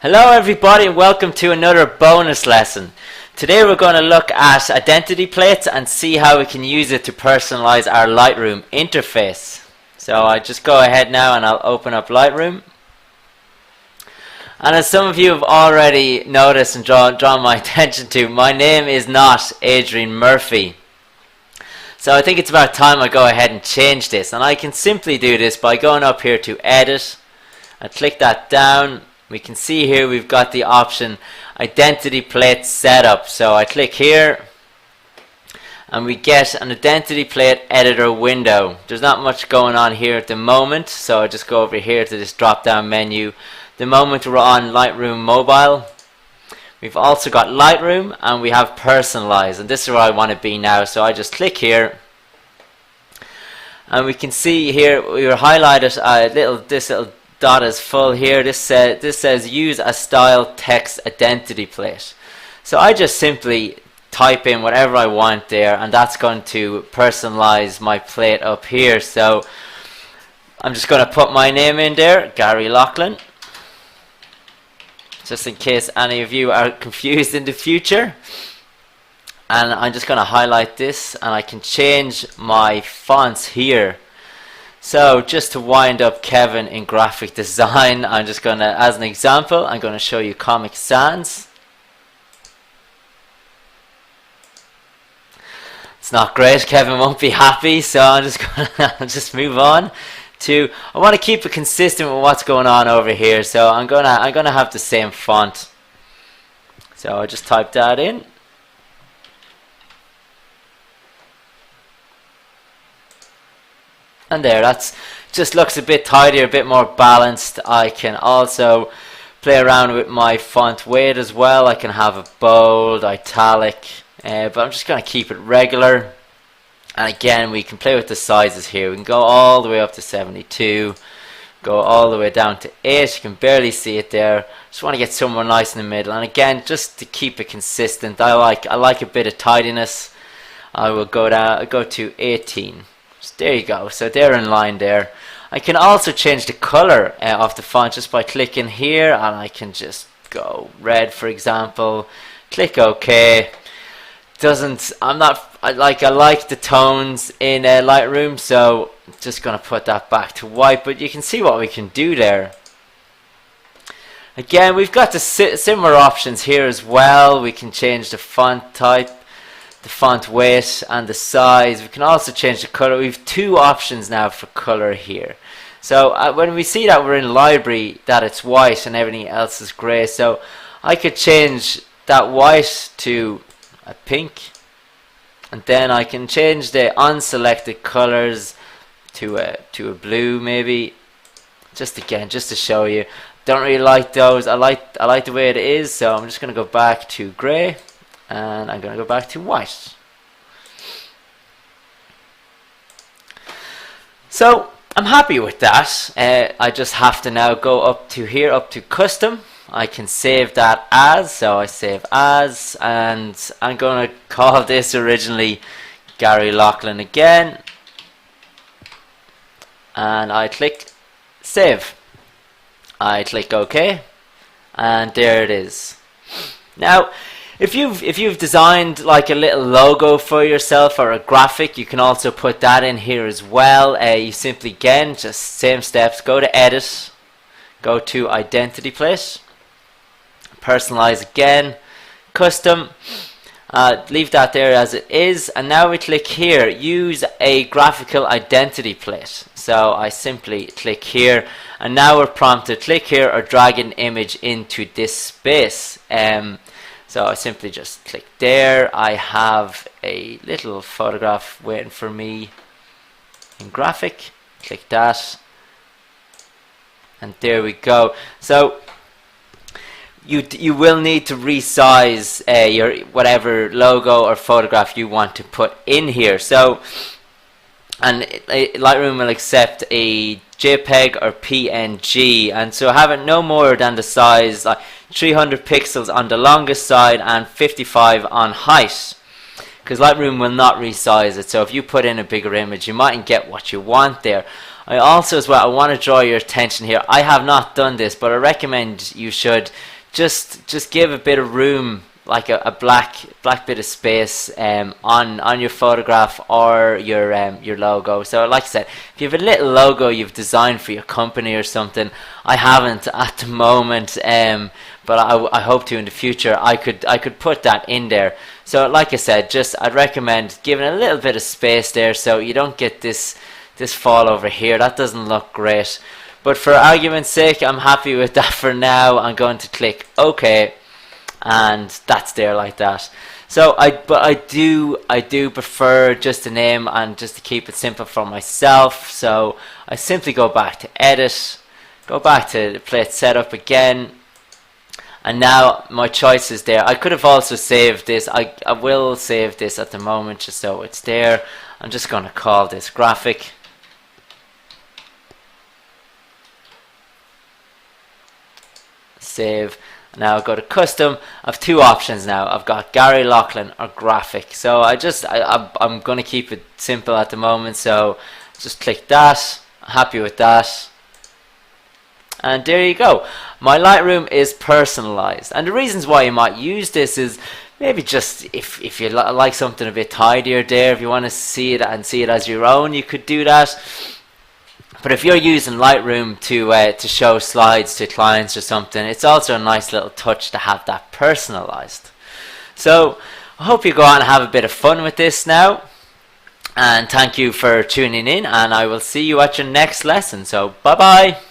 Hello everybody and welcome to another bonus lesson. Today we're going to look at identity plates and see how we can use it to personalize our Lightroom interface. So I just go ahead now and I'll open up Lightroom. And as some of you have already noticed and drawn my attention to, my name is not Adrian Murphy. So I think it's about time I go ahead and change this. And I can simply do this by going up here to Edit. I click that down. We can see here we've got the option Identity Plate Setup. So I click here and we get an Identity Plate Editor window. There's not much going on here at the moment, so I just go over here to this drop down menu. The moment we're on Lightroom Mobile, we've also got Lightroom and we have Personalize, and this is where I want to be now. So I just click here and we can see here we were highlighted this little dot is full here. This says use a style text identity plate. So I just simply type in whatever I want there, and that's going to personalize my plate up here. So I'm just going to put my name in there, Gary Loughlin, just in case any of you are confused in the future. And I'm just going to highlight this, and I can change my fonts here. So just to wind up Kevin in graphic design, I'm just going to, as an example, I'm going to show you Comic Sans. It's not great, Kevin won't be happy, so I'm just going to just move on to, I want to keep it consistent with what's going on over here, so I'm going to have the same font. So I just type that in. And there, that's just looks a bit tidier, a bit more balanced. I can also play around with my font weight as well. I can have a bold, italic, but I'm just going to keep it regular. And again, we can play with the sizes here. We can go all the way up to 72, go all the way down to 8. You can barely see it there. Just want to get somewhere nice in the middle. And again, just to keep it consistent, I like a bit of tidiness. I will go to 18. So there you go, so they're in line there. I can also change the color of the font just by clicking here, and I can just go red, for example. Click OK. I like the tones in Lightroom, so I'm just gonna put that back to white. But you can see what we can do there. Again, we've got the similar options here as well. We can change the font type, the font weight, and the size. We can also change the color. We have two options now for color here. So when we see that we're in library, that it's white and everything else is grey, so I could change that white to a pink, and then I can change the unselected colors to a blue maybe. Just to show you. Don't really like those. I like the way it is, so I'm just going to go back to grey. And I'm going to go back to white. So I'm happy with that. I just have to now go up to here, up to custom. I can save that as, so I save as, and I'm going to call this originally Gary Loughlin again. And I click save. I click OK, and there it is. Now, if you've designed like a little logo for yourself or a graphic, you can also put that in here as well. You simply, again, just same steps, go to Edit, go to Identity Plate, Personalize again, Custom, leave that there as it is, and now we click here, Use a Graphical Identity Plate. So I simply click here, and now we're prompted, click here or drag an image into this space. So I simply just click there. I have a little photograph waiting for me in graphic. Click that. And there we go. So you will need to resize your whatever logo or photograph you want to put in here. So, and Lightroom will accept a JPEG or PNG, and so have it no more than the size like 300 pixels on the longest side and 55 on height, because Lightroom will not resize it. So if you put in a bigger image, you mightn't get what you want there. I also as well, I want to draw your attention here. I have not done this, but I recommend you should just give a bit of room, like a black bit of space on your photograph or your logo. So like I said, if you have a little logo you've designed for your company or something, I haven't at the moment, but I hope to in the future. I could put that in there. So like I said, I'd recommend giving a little bit of space there so you don't get this fall over here. That doesn't look great. But for argument's sake, I'm happy with that for now. I'm going to click OK, and that's there like that. So I do prefer just a name and just to keep it simple for myself. So I simply go back to edit, go back to the plate setup again, and now my choice is there. I could have also saved this. I will save this at the moment just so it's there. I'm just going to call this graphic. Save. Now I go to custom. I have two options now. I've got Gary Loughlin or graphic. So I'm going to keep it simple at the moment. So just click that. I'm happy with that. And there you go. My Lightroom is personalized. And the reasons why you might use this is maybe just if you like something a bit tidier there, if you want to see it and see it as your own, you could do that. But if you're using Lightroom to show slides to clients or something, it's also a nice little touch to have that personalized. So I hope you go on and have a bit of fun with this now. And thank you for tuning in, and I will see you at your next lesson. So bye bye.